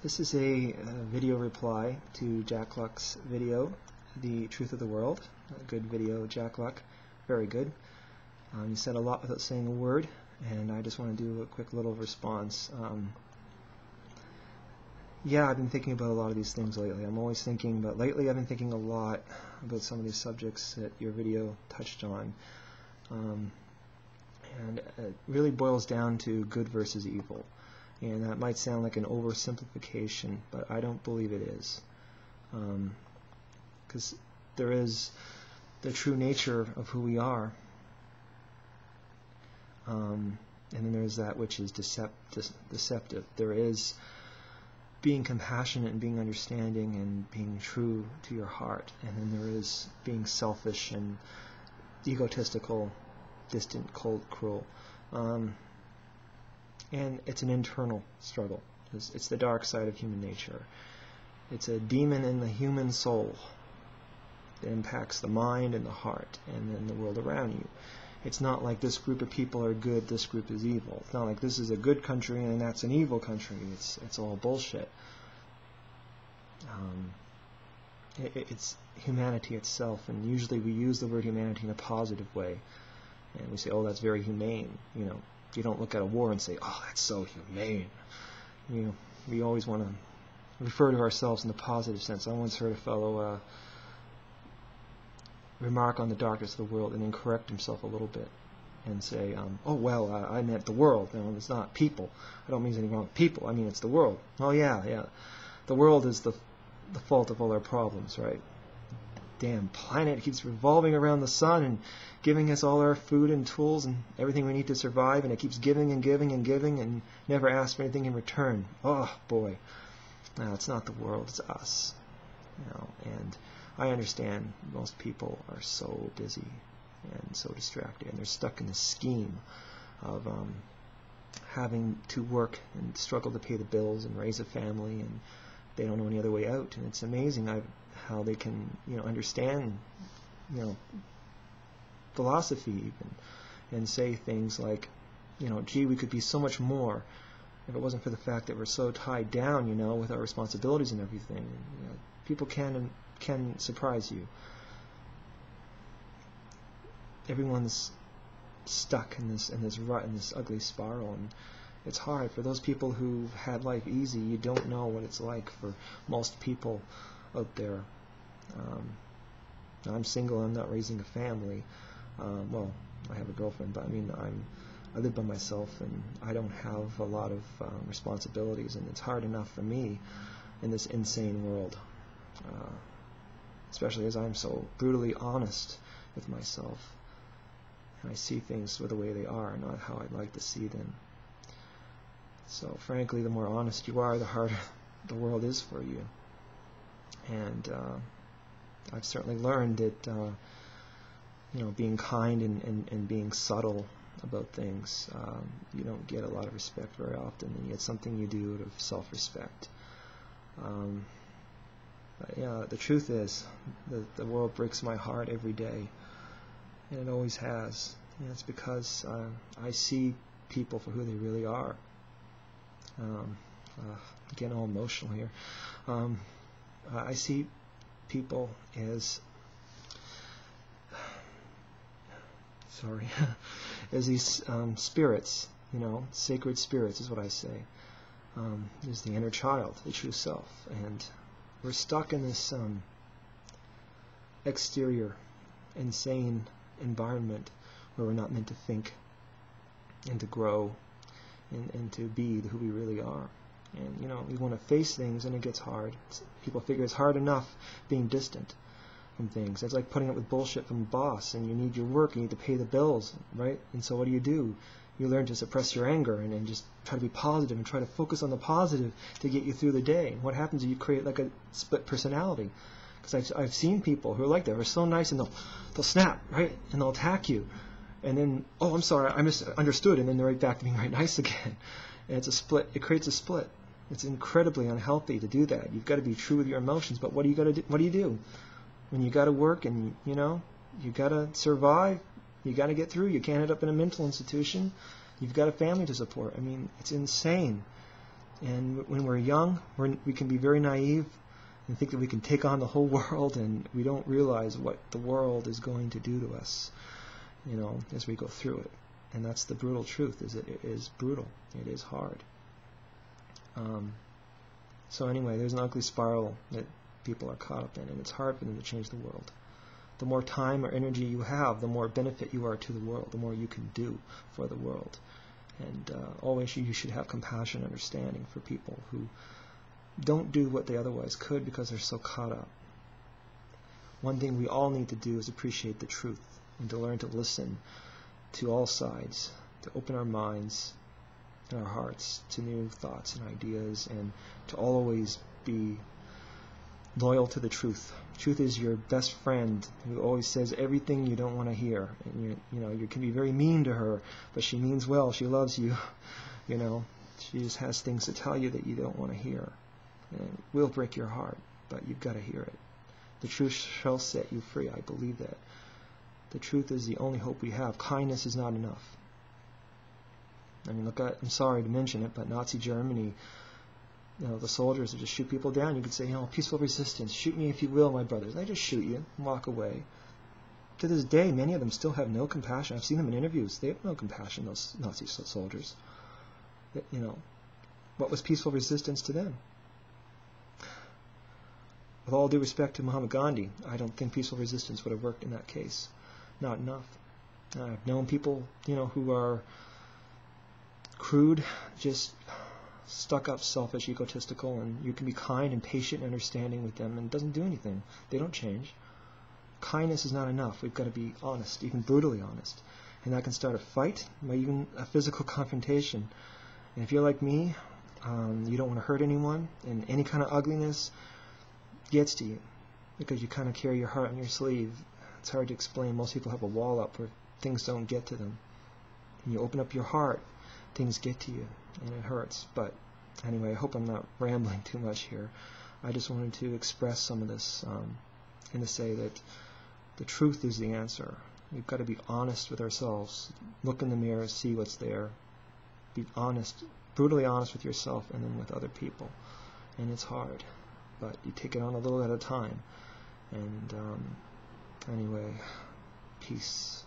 This is a video reply to Jack Luck's video, The Truth of the World. A good video, Jack Luck. Very good. You said a lot without saying a word, and I just want to do a quick little response. Yeah, I've been thinking about a lot of these things lately. I'm always thinking, but lately I've been thinking a lot about some of these subjects that your video touched on. And it really boils down to good versus evil. And that might sound like an oversimplification, but I don't believe it is. Because there is the true nature of who we are. And then there's that which is deceptive. There is being compassionate and being understanding and being true to your heart. And then there is being selfish and egotistical, distant, cold, cruel. And it's an internal struggle. It's the dark side of human nature. It's a demon in the human soul that impacts the mind and the heart and then the world around you. It's not like this group of people are good, this group is evil. It's not like this is a good country and that's an evil country. It's all bullshit. It's humanity itself, and usually we use the word humanity in a positive way. And we say, oh, that's very humane. You know, you don't look at a war and say, oh, that's so humane. You know, we always want to refer to ourselves in the positive sense. I once heard a fellow remark on the darkness of the world and then correct himself a little bit and say, oh, well, I meant the world. You know, it's not people. I don't mean anything wrong with people. I mean, it's the world. Oh, yeah. The world is the fault of all our problems, right? Damn planet keeps revolving around the sun and giving us all our food and tools and everything we need to survive, and it keeps giving and giving and giving and never asks for anything in return. Oh boy. No, it's not the world, it's us. You know, and I understand most people are so busy and so distracted, and they're stuck in the scheme of having to work and struggle to pay the bills and raise a family, and they don't know any other way out. And it's amazing how they can, understand, philosophy even, and say things like, gee, we could be so much more if it wasn't for the fact that we're so tied down, with our responsibilities and everything. People can surprise you. Everyone's stuck in this rut, in this ugly spiral, and it's hard for those people who had life easy. You don't know what it's like for most people out there. I'm single. I'm not raising a family. Well, I have a girlfriend, but I live by myself, and I don't have a lot of responsibilities, and it's hard enough for me in this insane world, especially as I'm so brutally honest with myself, and I see things for the way they are, not how I'd like to see them. So frankly, the more honest you are, the harder the world is for you. And I've certainly learned that being kind and being subtle about things, you don't get a lot of respect very often, and it's something you do out of self-respect. But yeah, the truth is that the world breaks my heart every day, and it always has. And it's because I see people for who they really are. Getting all emotional here. I see people as as these spirits, sacred spirits is what I say. Is the inner child, the true self, and we're stuck in this exterior, insane environment where we're not meant to think and to grow and to be who we really are. And we want to face things, and it gets hard. People figure it's hard enough being distant from things. It's like putting up with bullshit from a boss, and you need your work, you need to pay the bills, right? And so what do? You learn to suppress your anger and just try to be positive and try to focus on the positive to get you through the day. And what happens is you create like a split personality. Because I've seen people who are like that, who are so nice, and they'll snap, right? And they'll attack you. And then, oh, I'm sorry, I misunderstood, and then they're right back to being right nice again. And it's a split. It creates a split. It's incredibly unhealthy to do that. You've got to be true with your emotions, but what do you got to do? What do you do when you got to work and you got to survive? You got to get through. You can't end up in a mental institution. You've got a family to support. It's insane. And when we're young, we can be very naive and think that we can take on the whole world, and we don't realize what the world is going to do to us, as we go through it. And that's the brutal truth, is it is brutal. It is hard. So anyway, there's an ugly spiral that people are caught up in, and it's hard for them to change the world. The more time or energy you have, the more benefit you are to the world, the more you can do for the world. And always you should have compassion and understanding for people who don't do what they otherwise could because they're so caught up. One thing we all need to do is appreciate the truth and to learn to listen to all sides, to open our minds and our hearts to new thoughts and ideas, and to always be loyal to the truth. Truth is your best friend who always says everything you don't want to hear. And you can be very mean to her, but she means well. She loves you. She just has things to tell you that you don't want to hear. And it will break your heart, but you've got to hear it. The truth shall set you free. I believe that. The truth is the only hope we have. Kindness is not enough. I mean, I'm sorry to mention it, but Nazi Germany, the soldiers would just shoot people down. You could say, peaceful resistance. Shoot me if you will, my brothers. They just shoot you and walk away. To this day, many of them still have no compassion. I've seen them in interviews. They have no compassion, those Nazi soldiers. What was peaceful resistance to them? With all due respect to Muhammad Gandhi, I don't think peaceful resistance would have worked in that case. Not enough. I've known people, who are crude, just stuck up, selfish, egotistical, and you can be kind and patient and understanding with them, and it doesn't do anything. They don't change. Kindness is not enough. We've got to be honest, even brutally honest. And that can start a fight, or even a physical confrontation. And if you're like me, you don't want to hurt anyone, and any kind of ugliness gets to you because you kind of carry your heart on your sleeve. It's hard to explain. Most people have a wall up where things don't get to them. When you open up your heart, things get to you, and it hurts. But anyway, I hope I'm not rambling too much here. I just wanted to express some of this and to say that the truth is the answer. We've got to be honest with ourselves. Look in the mirror, see what's there. Be honest, brutally honest with yourself and then with other people. And it's hard, but you take it on a little at a time. And anyway, peace.